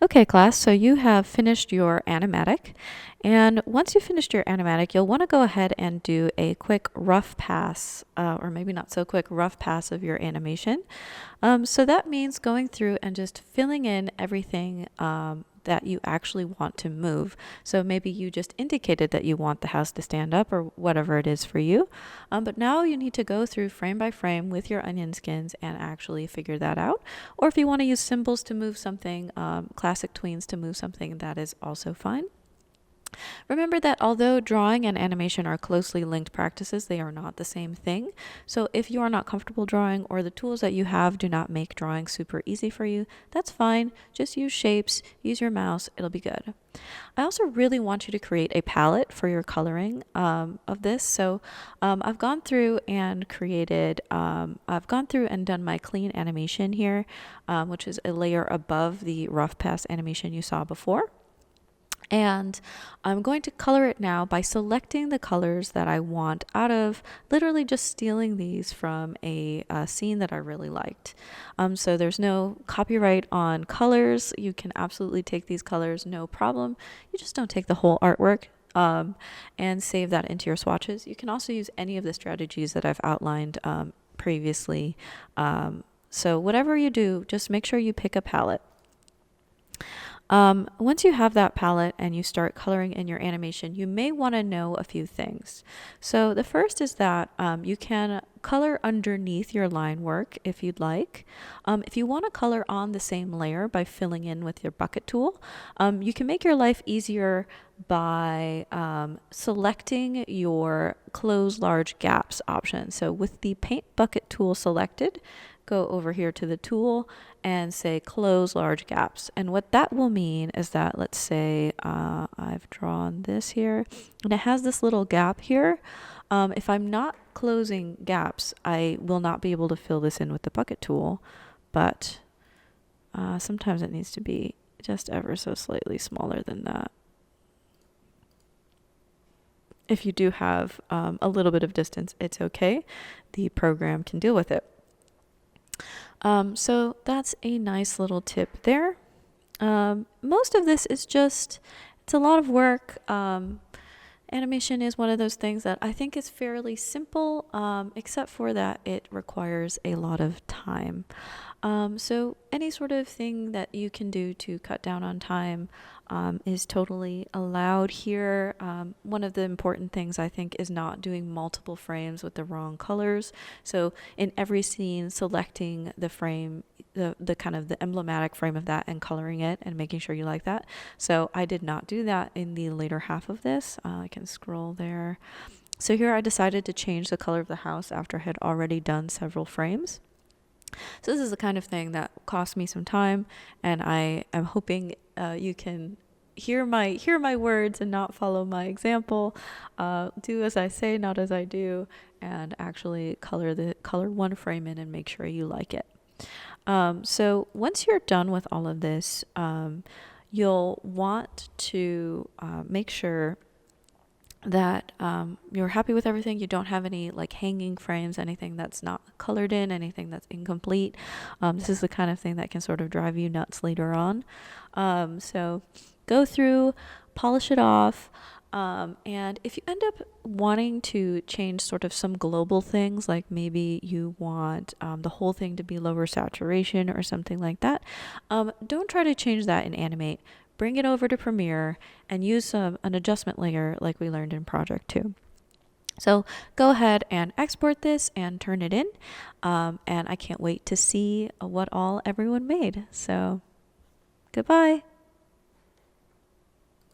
Okay, class, so you have finished your animatic, and once you've finished your animatic, you'll want to go ahead and do a quick rough pass, or maybe not so quick, rough pass of your animation. So that means going through and just filling in everything that you actually want to move. So maybe you just indicated that you want the house to stand up or whatever it is for you. But now you need to go through frame by frame with your onion skins and actually figure that out. Or if you want to use symbols to move something, classic tweens to move something, that is also fine. Remember that although drawing and animation are closely linked practices, they are not the same thing. So if you are not comfortable drawing or the tools that you have do not make drawing super easy for you, that's fine. Just use shapes, use your mouse, it'll be good. I also really want you to create a palette for your coloring of this. So I've gone through and done my clean animation here, which is a layer above the rough pass animation you saw before. And I'm going to color it now by selecting the colors that I want out of literally just stealing these from a scene that I really liked. So there's no copyright on colors. You can absolutely take these colors, no problem. You just don't take the whole artwork and save that into your swatches. You can also use any of the strategies that I've outlined previously. So whatever you do, just make sure you pick a palette. Once you have that palette and you start coloring in your animation, you may want to know a few things. So the first is that you can color underneath your line work if you'd like. If you want to color on the same layer by filling in with your bucket tool, you can make your life easier by selecting your close large gaps option. So with the paint bucket tool selected, go over here to the tool and say close large gaps. And what that will mean is that, let's say I've drawn this here and it has this little gap here. If I'm not closing gaps, I will not be able to fill this in with the bucket tool, but sometimes it needs to be just ever so slightly smaller than that. If you do have a little bit of distance, it's okay. The program can deal with it. So that's a nice little tip there. Most of this is just, it's a lot of work. Animation is one of those things that I think is fairly simple, except for that it requires a lot of time. So any sort of thing that you can do to cut down on time is totally allowed here. One of the important things I think is not doing multiple frames with the wrong colors. So in every scene, selecting the frame, the kind of the emblematic frame of that and coloring it and making sure you like that. So I did not do that in the later half of this. I can scroll there. So here I decided to change the color of the house after I had already done several frames. So this is the kind of thing that cost me some time, and I am hoping you can hear my words and not follow my example. Do as I say, not as I do, and actually color one frame in and make sure you like it. So once you're done with all of this, you'll want to make sure that you're happy with everything. You don't have any like hanging frames, anything that's not colored in, anything that's incomplete. This is the kind of thing that can sort of drive you nuts later on. So go through, polish it off. And if you end up wanting to change sort of some global things, like maybe you want the whole thing to be lower saturation or something like that, don't try to change that in Animate. Bring it over to Premiere and use an adjustment layer like we learned in Project 2. So go ahead and export this and turn it in. And I can't wait to see what all everyone made. So goodbye.